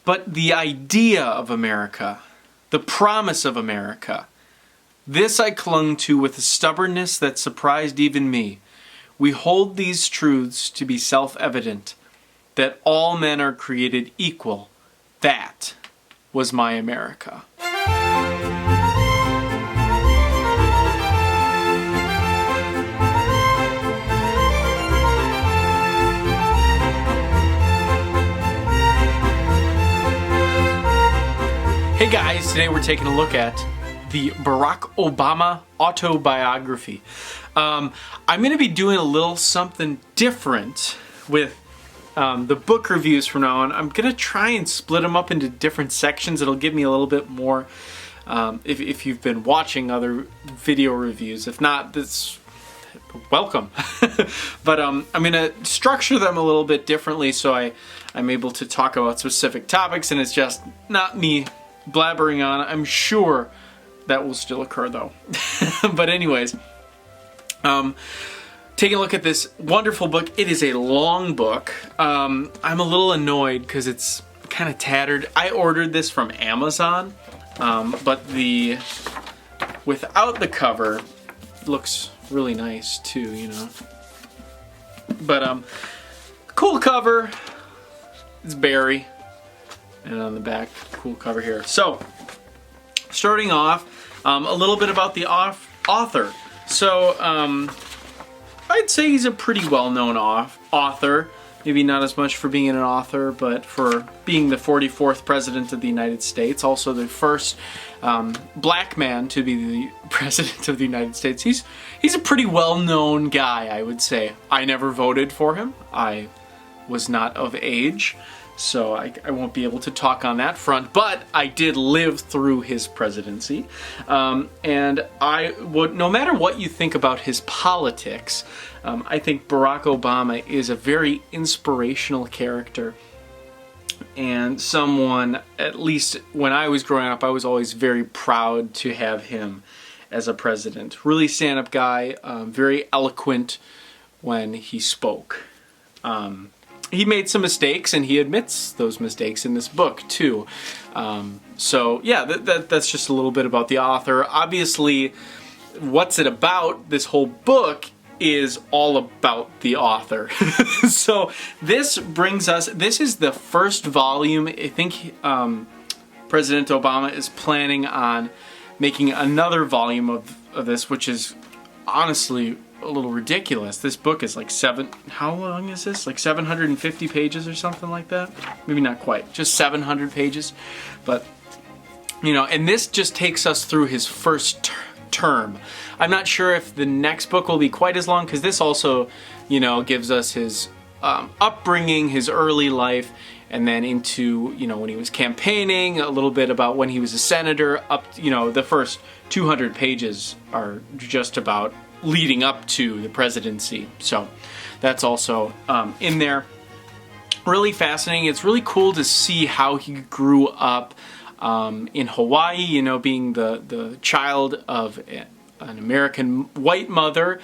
But the idea of America, the promise of America, this I clung to with a stubbornness that surprised even me. We hold these truths to be self-evident, that all men are created equal. That was my America. Hey guys, today we're taking a look at the Barack Obama Autobiography. I'm going to be doing a little something different with the book reviews from now on. I'm going to try and split them up into different sections. It'll give me a little bit more if you've been watching other video reviews. If not, that's welcome. But I'm going to structure them a little bit differently so I'm able to talk about specific topics and it's just not me blabbering on. I'm sure that will still occur though. But anyways, taking a look at this wonderful book. It is a long book. I'm a little annoyed because it's kind of tattered. I ordered this from Amazon, but without the cover looks really nice too, you know. But cool cover. It's Barry. And on the back, cool cover here. So, starting off, a little bit about the author. So, I'd say he's a pretty well-known author. Maybe not as much for being an author, but for being the 44th President of the United States. Also the first black man to be the President of the United States. He's a pretty well-known guy, I would say. I never voted for him. I was not of age. So I won't be able to talk on that front, but I did live through his presidency. And no matter what you think about his politics, I think Barack Obama is a very inspirational character. And someone, at least when I was growing up, I was always very proud to have him as a president. Really stand-up guy, very eloquent when he spoke. He made some mistakes, and he admits those mistakes in this book, too. So, yeah, that's just a little bit about the author. Obviously, what's it about? This whole book is all about the author. So, this is the first volume. I think President Obama is planning on making another volume of this, which is honestly a little ridiculous. This book is like how long is this? Like 750 pages or something like that? Maybe not quite, just 700 pages. But, you know, and this just takes us through his first term. I'm not sure if the next book will be quite as long, because this also, you know, gives us his upbringing, his early life, and then into, you know, when he was campaigning, a little bit about when he was a senator, you know, the first 200 pages are just about leading up to the presidency. So that's also in there. Really fascinating. It's really cool to see how he grew up in Hawaii, you know, being the child of an American white mother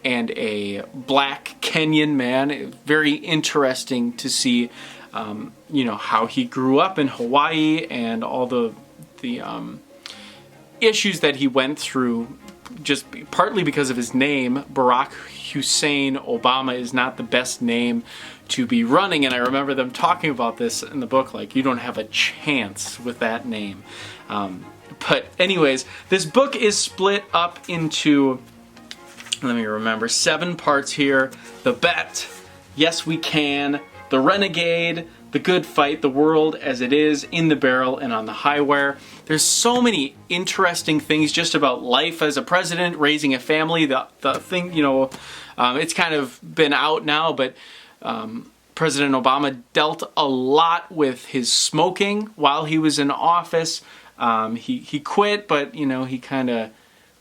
and a black Kenyan man. It's very interesting to see, you know, how he grew up in Hawaii and all the issues that he went through, just partly because of his name. Barack Hussein Obama is not the best name to be running, and I remember them talking about this in the book, like, you don't have a chance with that name. But anyways, this book is split up into, let me remember, 7 parts here. The Bet, Yes We Can, The Renegade, The Good Fight, The World as It Is, In the Barrel, and On the High Wire. There's so many interesting things just about life as a president, raising a family. The thing, you know, it's kind of been out now, but President Obama dealt a lot with his smoking while he was in office. He quit, but, you know, he kind of,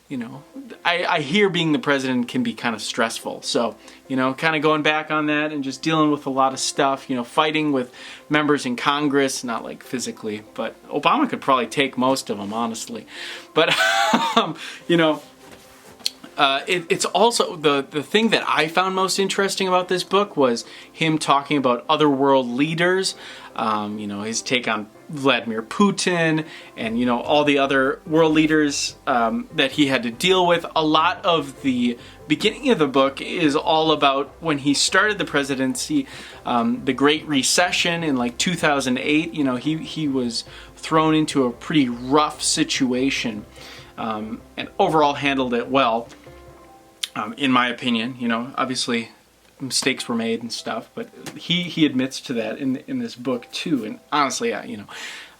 you know, I hear being the president can be kind of stressful. So, you know, kind of going back on that and just dealing with a lot of stuff, you know, fighting with members in Congress, not like physically, but Obama could probably take most of them, honestly. But, you know, It's also the thing that I found most interesting about this book was him talking about other world leaders, you know, his take on Vladimir Putin and, you know, all the other world leaders that he had to deal with. A lot of the beginning of the book is all about when he started the presidency, the Great Recession in like 2008. You know, he was thrown into a pretty rough situation and overall handled it well. In my opinion, you know, obviously mistakes were made and stuff, but he admits to that in this book too. And honestly, you know,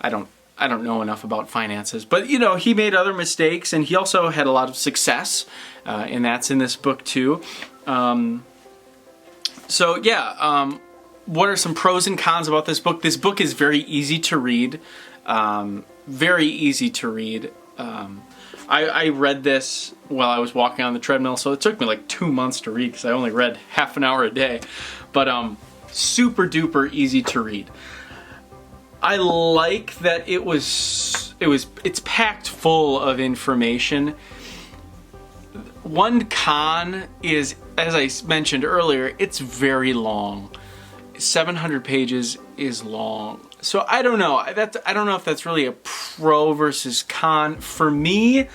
I don't know enough about finances, but you know, he made other mistakes, and he also had a lot of success, and that's in this book too. So yeah, what are some pros and cons about this book? This book is very easy to read, very easy to read. I read this while I was walking on the treadmill, so it took me like 2 months to read because I only read half an hour a day. But super duper easy to read. I like that it's packed full of information. One con is, as I mentioned earlier, it's very long. 700 pages is long. So I don't know. I don't know if that's really a pro versus con. For me,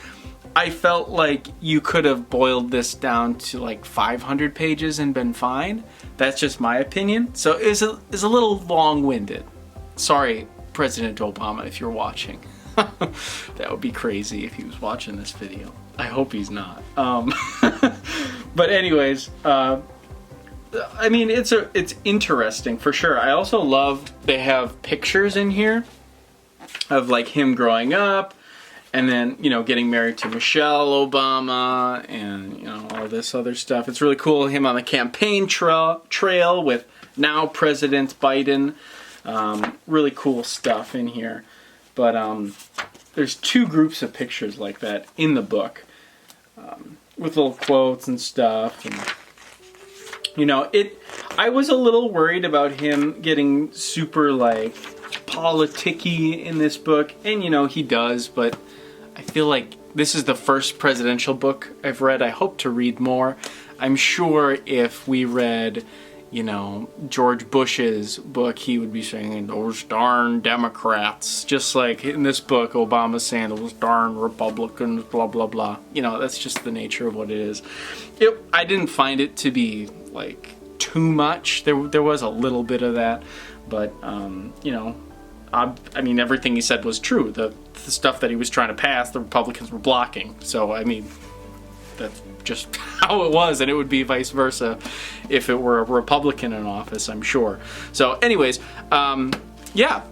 I felt like you could have boiled this down to like 500 pages and been fine. That's just my opinion. So it's a little long-winded. Sorry, President Obama, if you're watching. That would be crazy if he was watching this video. I hope he's not. But anyways, I mean, it's interesting for sure. I also love they have pictures in here of like him growing up, and then, you know, getting married to Michelle Obama, and, you know, all this other stuff. It's really cool. Him on the campaign trail with now President Biden. Really cool stuff in here. But there's 2 groups of pictures like that in the book, with little quotes and stuff. And, you know, I was a little worried about him getting super, like, politicky in this book. And, you know, he does, but I feel like this is the first presidential book I've read. I hope to read more. I'm sure if we read, you know, George Bush's book, he would be saying, those darn Democrats. Just like in this book, Obama's saying, those darn Republicans, blah, blah, blah. You know, that's just the nature of what it is. I didn't find it to be, like, too much. There was a little bit of that. But, you know, I mean, everything he said was true. The stuff that he was trying to pass, the Republicans were blocking. So, I mean, that's just how it was, and it would be vice versa if it were a Republican in office, I'm sure. So anyways, yeah.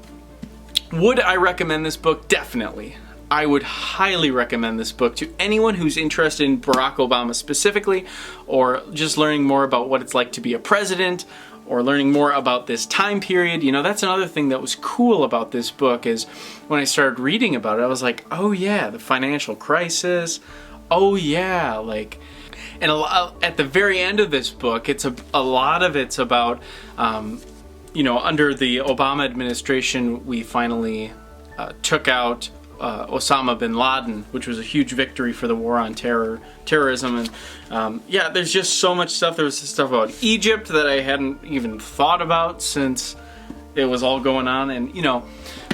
Would I recommend this book? Definitely. I would highly recommend this book to anyone who's interested in Barack Obama specifically, or just learning more about what it's like to be a president, or learning more about this time period. You know, that's another thing that was cool about this book is when I started reading about it, I was like, oh yeah, the financial crisis. Oh yeah, like, and at the very end of this book, it's a lot of it's about, you know, under the Obama administration, we finally took out Osama bin Laden, which was a huge victory for the war on terrorism. And yeah, there's just so much stuff. There was stuff about Egypt that I hadn't even thought about since it was all going on. And, you know,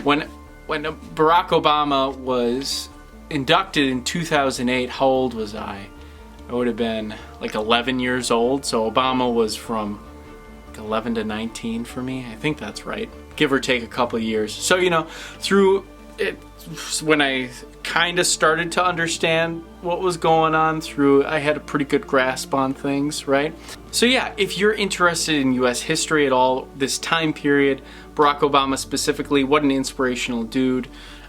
when Barack Obama was inducted in 2008, how old was I? I would have been like 11 years old. So Obama was from like 11 to 19 for me. I think that's right. Give or take a couple of years. So, you know, through it, when I kind of started to understand what was going on, I had a pretty good grasp on things, right? So yeah, if you're interested in US history at all, this time period, Barack Obama specifically, what an inspirational dude.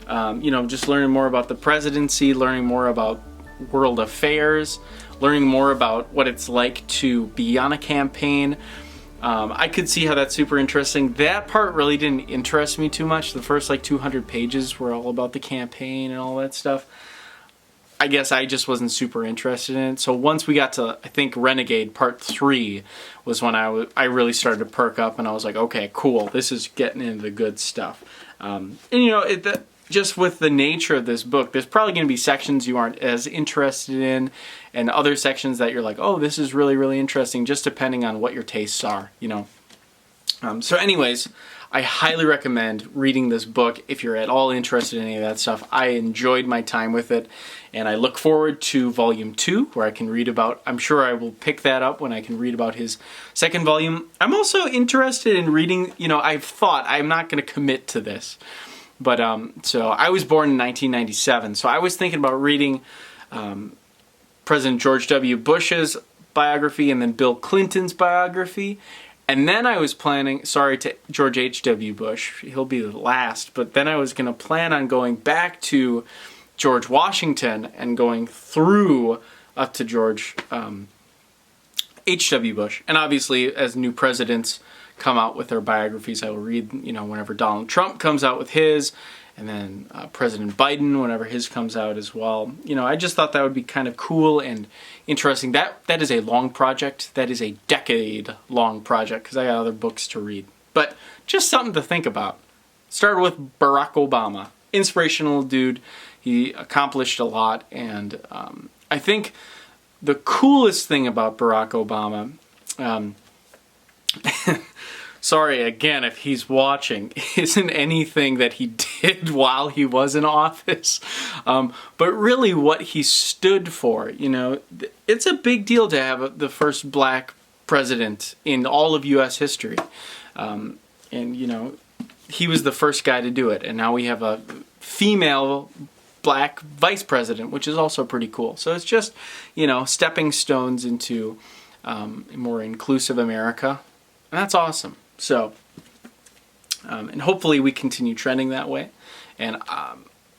You know, just learning more about the presidency, learning more about world affairs, learning more about what it's like to be on a campaign. I could see how that's super interesting. That part really didn't interest me too much. The first like 200 pages were all about the campaign and all that stuff. I guess I just wasn't super interested in it. So once we got to, I think, Renegade Part 3 was when I really started to perk up, and I was like, okay, cool, this is getting into the good stuff. And you know, just with the nature of this book, there's probably going to be sections you aren't as interested in, and other sections that you're like, oh, this is really, really interesting, just depending on what your tastes are, you know. So anyways, I highly recommend reading this book if you're at all interested in any of that stuff. I enjoyed my time with it, and I look forward to volume 2, where I can read about, I'm sure I will pick that up when I can read about his second volume. I'm also interested in reading, you know, I've thought, I'm not going to commit to this, but so I was born in 1997, so I was thinking about reading President George W. Bush's biography and then Bill Clinton's biography. And then I was planning, sorry to George H.W. Bush, he'll be the last, but then I was going to plan on going back to George Washington and going through up to George H.W. Bush. And obviously, as new presidents come out with their biographies, I will read, you know, whenever Donald Trump comes out with his, and then President Biden, whenever his comes out as well. You know, I just thought that would be kind of cool and interesting. That is a long project. That is a decade-long project, because I got other books to read. But just something to think about. Started with Barack Obama. Inspirational dude. He accomplished a lot, and I think the coolest thing about Barack Obama, sorry again if he's watching, isn't anything that he did while he was in office, but really what he stood for. You know, it's a big deal to have the first black president in all of U.S. history, and you know, he was the first guy to do it, and now we have a female black vice president, which is also pretty cool. So it's just, you know, stepping stones into a more inclusive America, and that's awesome. So, and hopefully we continue trending that way. And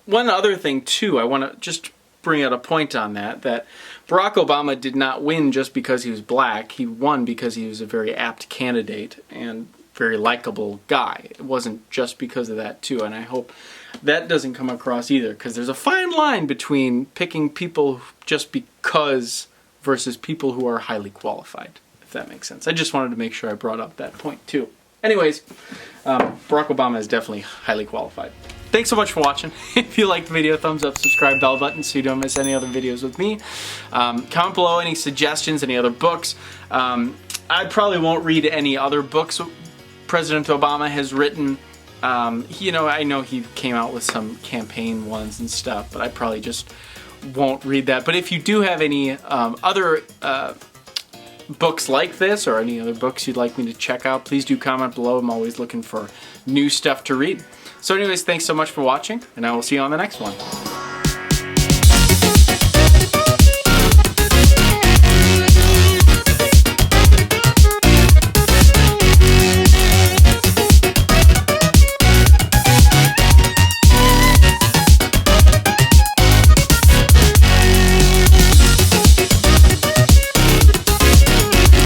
one other thing too, I want to just bring out a point on that Barack Obama did not win just because he was black. He won because he was a very apt candidate and very likable guy. It wasn't just because of that too, and I hope that doesn't come across either, because there's a fine line between picking people just because versus people who are highly qualified, if that makes sense. I just wanted to make sure I brought up that point too. Anyways, Barack Obama is definitely highly qualified. Thanks so much for watching. If you liked the video, thumbs up, subscribe, bell button so you don't miss any other videos with me. Comment below any suggestions, any other books. I probably won't read any other books President Obama has written. You know, I know he came out with some campaign ones and stuff, but I probably just won't read that. But if you do have any other books like this, or any other books you'd like me to check out, please do comment below. I'm always looking for new stuff to read. So anyways, thanks so much for watching, and I will see you on the next one.